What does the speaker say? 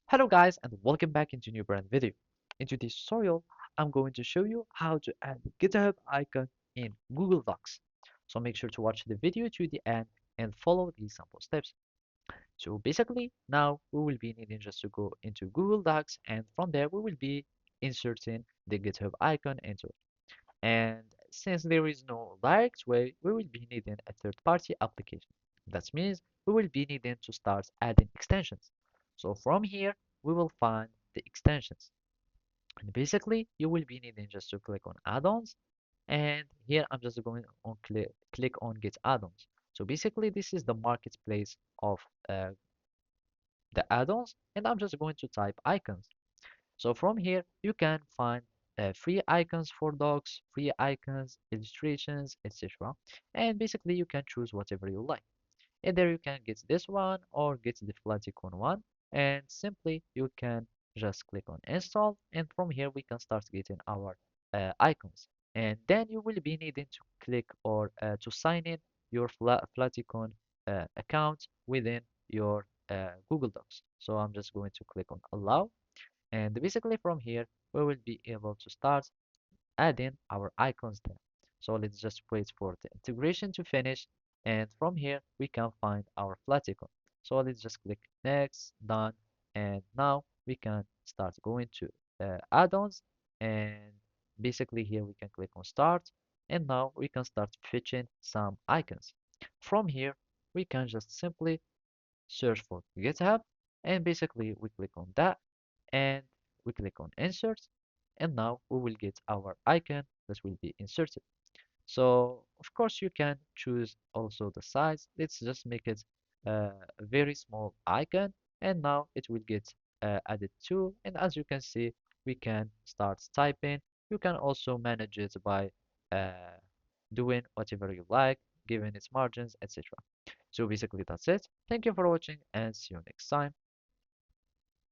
Hello guys and welcome back into a new brand video. Into this tutorial, I'm going to show you how to add GitHub icon in Google Docs. So make sure to watch the video to the end and follow these simple steps. So basically, now we will be needing just to go into Google Docs and from there we will be inserting the GitHub icon into it. And since there is no direct way, we will be needing a third-party application. That means we will be needing to start adding extensions. So from here, we will find the extensions. And basically, you will be needing just to click on add-ons. And here I'm just going on click on get add-ons. So basically, this is the marketplace of uh, the add-ons. And I'm just going to type icons. So from here, you can find free icons for docs, free icons, illustrations, etc. And basically, you can choose whatever you like. Either you can get this one or get the Flaticon one, and simply you can just click on install, and from here we can start getting our icons. And then you will be needing to click or to sign in your Flaticon account within your Google Docs. So I'm just going to click on allow, and basically from here, we will be able to start adding our icons there. So let's just wait for the integration to finish. And from here, we can find our flat icon. So let's just click next, done. And now we can start going to add-ons. And basically here we can click on start. And now we can start fetching some icons. From here, we can just simply search for GitHub, and basically we click on that and we click on insert, and now we will get our icon that will be inserted. So of course you can choose also the size. Let's just make it a very small icon, and now it will get added to. And as you can see, we can start typing. You can also manage it by uh, doing whatever you like, giving its margins, etc. So basically that's it. Thank you for watching and see you next time.